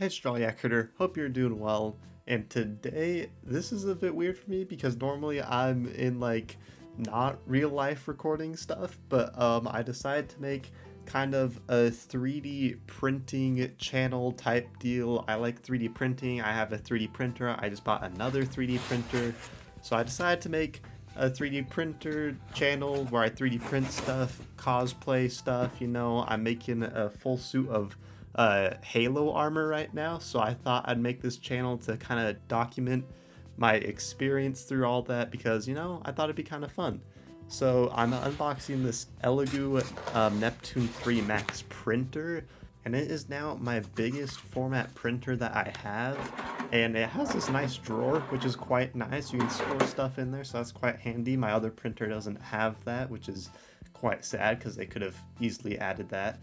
Hey Strawyak Critter, hope you're doing well. And today, this is a bit weird for me because normally I'm in like not real life recording stuff, but I decided to make kind of a 3D printing channel type deal. I like 3D printing. I have a 3D printer. I just bought another 3D printer. So I decided to make a 3D printer channel where I 3D print stuff, cosplay stuff, I'm making a full suit of Halo armor right now, so I thought I'd make this channel to kind of document my experience through all that because, I thought it'd be kind of fun. So I'm unboxing this Elegoo Neptune 3 Max printer, and it is now my biggest format printer that I have, and it has this nice drawer, which is quite nice. You can store stuff in there, so that's quite handy. My other printer doesn't have that, which is quite sad because they could have easily added that.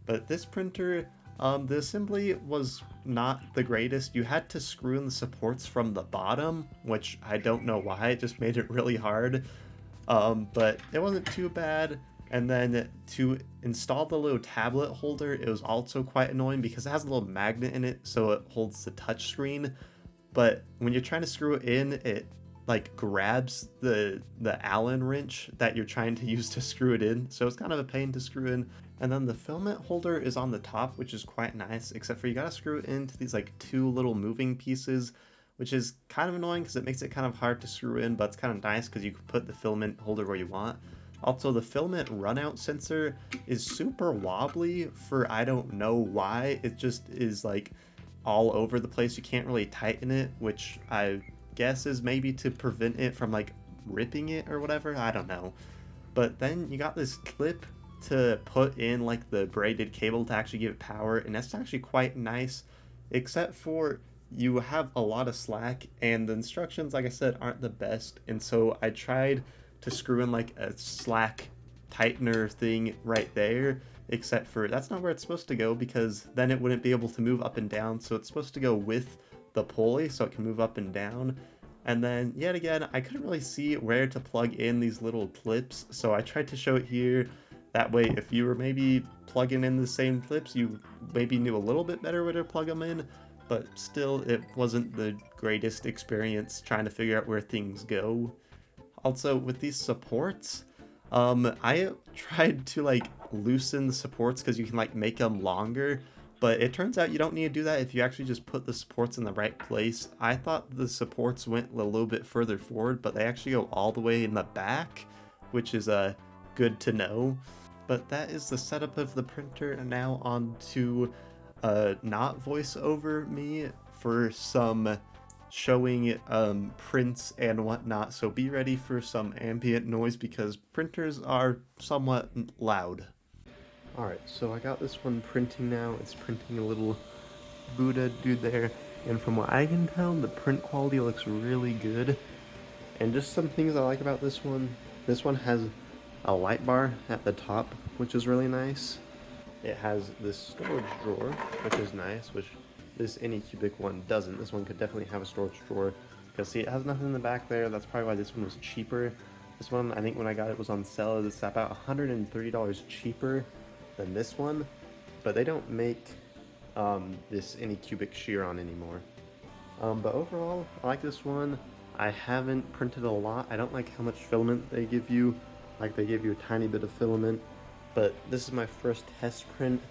But this printer, the assembly was not the greatest. You had to screw in the supports from the bottom, which I don't know why. It just made it really hard. But it wasn't too bad. And then to install the little tablet holder, it was also quite annoying because it has a little magnet in it, so it holds the touch screen. But when you're trying to screw it in, it like grabs the Allen wrench that you're trying to use to screw it in, so it's kind of a pain to screw in. And then the filament holder is on the top, which is quite nice, except for you gotta screw it into these like two little moving pieces, which is kind of annoying because it makes it kind of hard to screw in, but it's kind of nice because you can put the filament holder where you want. Also, the filament runout sensor is super wobbly for I don't know why. It just is like all over the place. You can't really tighten it, which I guess is maybe to prevent it from like ripping it or whatever. I don't know. But then you got this clip to put in like the braided cable to actually give it power, and that's actually quite nice, except for you have a lot of slack and the instructions, like I said, aren't the best. And so I tried to screw in like a slack tightener thing right there, except for that's not where it's supposed to go because then it wouldn't be able to move up and down. So it's supposed to go with the pulley so it can move up and down. And then yet again, I couldn't really see where to plug in these little clips, so I tried to show it here. That way, if you were maybe plugging in the same clips, you maybe knew a little bit better where to plug them in, but still, it wasn't the greatest experience trying to figure out where things go. Also, with these supports, I tried to like loosen the supports because you can like make them longer, but it turns out you don't need to do that if you actually just put the supports in the right place. I thought the supports went a little bit further forward, but they actually go all the way in the back, which is good to know. But that is the setup of the printer, and now on to not voice over me for some showing prints and whatnot, so be ready for some ambient noise because printers are somewhat loud. Alright, so I got this one printing now. It's printing a little Buddha dude there, and from what I can tell, the print quality looks really good. And just some things I like about this one has a light bar at the top, which is really nice. It has this storage drawer, which is nice, which this Anycubic one doesn't. This one could definitely have a storage drawer, because see, it has nothing in the back there. That's probably why this one was cheaper. This one, I think when I got it, was on sale. It's about $130 cheaper than this one, but they don't make this Anycubic Chiron anymore. But overall, I like this one. I haven't printed a lot. I don't like how much filament they give you. Like, they give you a tiny bit of filament, but this is my first test print.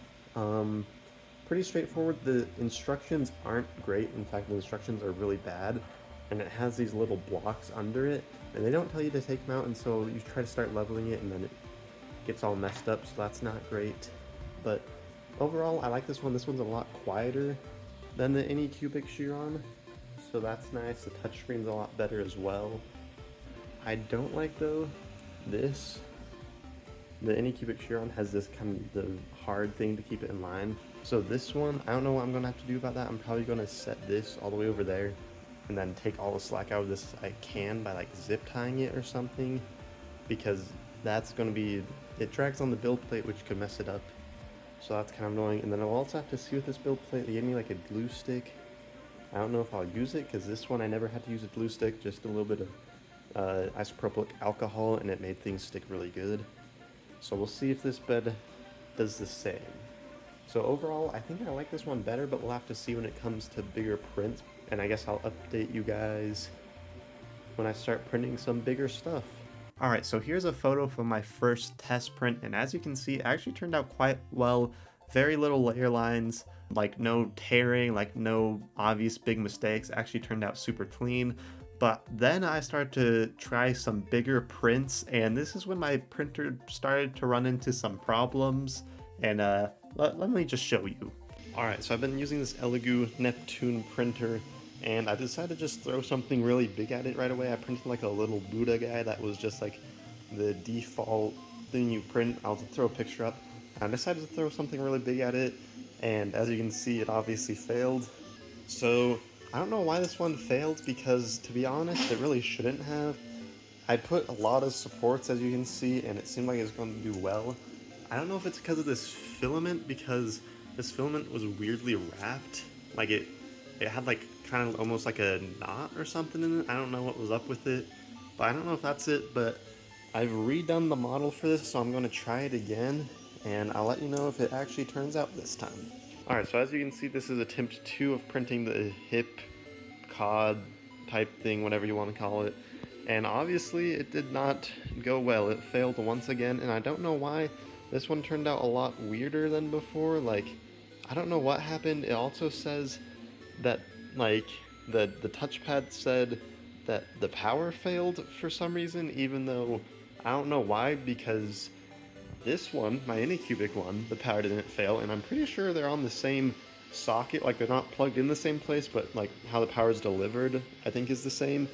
Pretty straightforward. The instructions aren't great. In fact, the instructions are really bad, and it has these little blocks under it, and they don't tell you to take them out, and so you try to start leveling it, and then it gets all messed up, so that's not great. But overall, I like this one. This one's a lot quieter than the Anycubic Chiron, so that's nice. The touchscreen's a lot better as well. I don't like, though, this. The Anycubic Chiron has this kind of the hard thing to keep it in line. So this one, I don't know what I'm going to have to do about that. I'm probably going to set this all the way over there and then take all the slack out of this I can by like zip tying it or something, because that's going to be, it drags on the build plate, which could mess it up. So that's kind of annoying. And then I'll also have to see with this build plate. They gave me like a glue stick. I don't know if I'll use it because this one I never had to use a glue stick, just a little bit of isopropyl alcohol, and it made things stick really good. So we'll see if this bed does the same. So overall, I think I like this one better, but we'll have to see when it comes to bigger prints. And I guess I'll update you guys when I start printing some bigger stuff. Alright, so here's a photo from my first test print, and as you can see, it actually turned out quite well. Very little layer lines, like no tearing, like no obvious big mistakes. Actually turned out super clean. But then I started to try some bigger prints, and this is when my printer started to run into some problems. And let me just show you. Alright, so I've been using this Elegoo Neptune printer, and I decided to just throw something really big at it right away. I printed like a little Buddha guy that was just like the default thing you print. I'll throw a picture up. I decided to throw something really big at it, and as you can see, it obviously failed. So I don't know why this one failed, because to be honest, it really shouldn't have. I put a lot of supports, as you can see, and it seemed like it was going to do well. I don't know if it's because of this filament, because this filament was weirdly wrapped. Like it had like kind of almost like a knot or something in it. I don't know what was up with it, but I don't know if that's it. But I've redone the model for this, so I'm going to try it again, and I'll let you know if it actually turns out this time. Alright, so as you can see, this is attempt 2 of printing the hip cod type thing, whatever you want to call it. And obviously it did not go well. It failed once again, and I don't know why. This one turned out a lot weirder than before. Like, I don't know what happened. It also says that, like, the touchpad said that the power failed for some reason, even though I don't know why, because this one, my Anycubic one, the power didn't fail, and I'm pretty sure they're on the same socket. Like, they're not plugged in the same place, but like how the power is delivered, I think, is the same.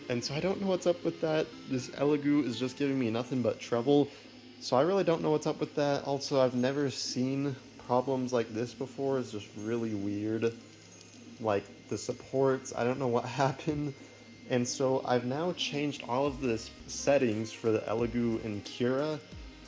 And so I don't know what's up with that. This Elegoo is just giving me nothing but trouble. So I really don't know what's up with that. Also, I've never seen problems like this before. It's just really weird. Like, the supports, I don't know what happened. And so I've now changed all of the settings for the Elegoo and Cura.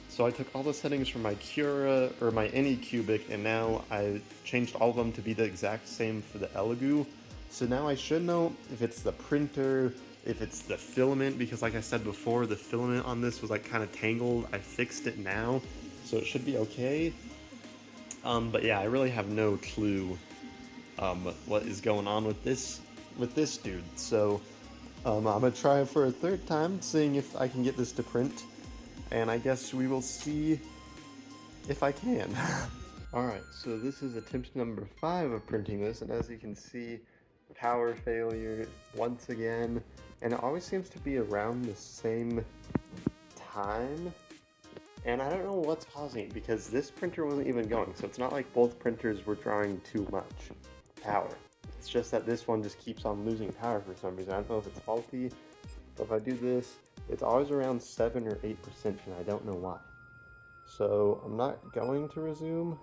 So I took all the settings from my Cura, or my Anycubic, and now I changed all of them to be the exact same for the Elegoo. So now I should know if it's the printer, if it's the filament, because like I said before, the filament on this was like kind of tangled. I fixed it now, so it should be okay. But yeah, I really have no clue what is going on with this dude. So I'm gonna try it for a third time, seeing if I can get this to print, and I guess we will see if I can. Alright, so this is attempt number 5 of printing this, and as you can see, power failure once again, and it always seems to be around the same time, and I don't know what's causing it, because this printer wasn't even going, so it's not like both printers were drawing too much power. It's just that this one just keeps on losing power for some reason. I don't know if it's faulty, but if I do this, it's always around 7 or 8%, and I don't know why. So I'm not going to resume,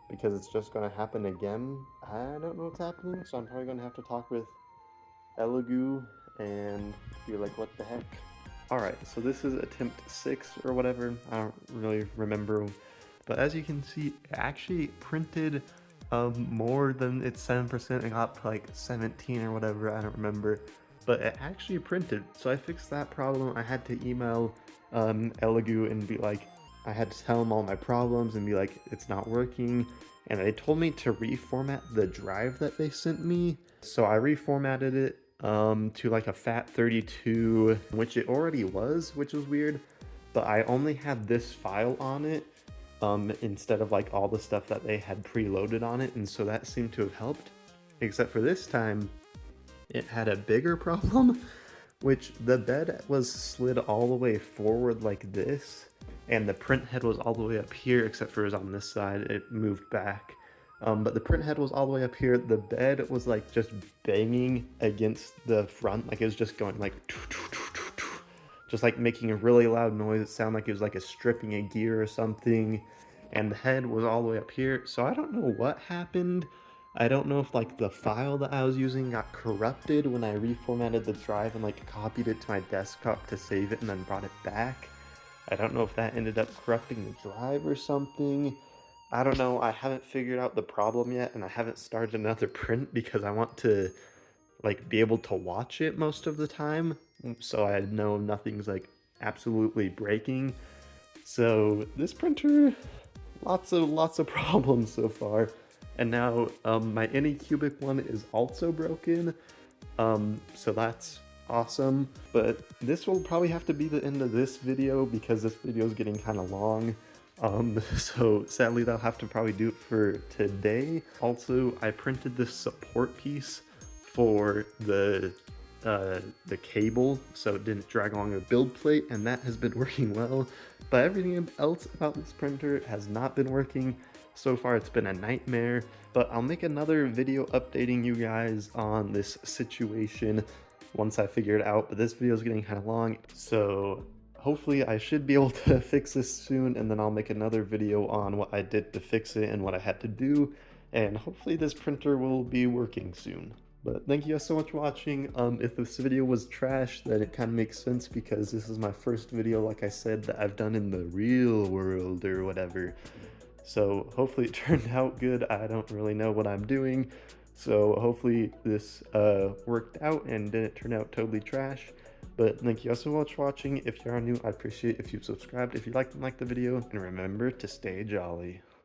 because it's just going to happen again. I don't know what's happening, so I'm probably going to have to talk with Elegoo and be like, what the heck? Alright, so this is attempt 6 or whatever, I don't really remember, but as you can see, it actually printed more than its 7%. It got like 17 or whatever, I don't remember, but it actually printed. So I fixed that problem. I had to email Elegoo and be like, I had to tell them all my problems and be like, it's not working, and they told me to reformat the drive that they sent me. So I reformatted it to like a FAT32, which it already was, which was weird, but I only had this file on it instead of like all the stuff that they had preloaded on it, and so that seemed to have helped, except for this time it had a bigger problem, which the bed was slid all the way forward like this, and the print head was all the way up here, except for it was on this side, it moved back. But the print head was all the way up here. The bed was like just banging against the front, like it was just going like just like making a really loud noise. It sounded like it was like a stripping a gear or something, and the head was all the way up here. So I don't know what happened. I don't know if like the file that I was using got corrupted when I reformatted the drive and like copied it to my desktop to save it and then brought it back. I don't know if that ended up corrupting the drive or something. I don't know. I haven't figured out the problem yet, and I haven't started another print because I want to like be able to watch it most of the time, so I know nothing's like absolutely breaking. So this printer lots of problems so far. And now my Anycubic one is also broken, so that's awesome. But this will probably have to be the end of this video because this video is getting kind of long. So sadly that'll have to probably do it for today. Also, I printed this support piece for the cable so it didn't drag along the build plate, and that has been working well. But everything else about this printer has not been working. So far it's been a nightmare, but I'll make another video updating you guys on this situation once I figure it out. But this video is getting kind of long, so hopefully I should be able to fix this soon, and then I'll make another video on what I did to fix it and what I had to do, and hopefully this printer will be working soon. But thank you guys so much for watching. If this video was trash, then it kind of makes sense because this is my first video, like I said, that I've done in the real world or whatever. So hopefully it turned out good. I don't really know what I'm doing. So hopefully this worked out and didn't turn out totally trash. But thank you guys so much for watching. If you are new, I'd appreciate if you subscribed if you like the video, and remember to stay jolly.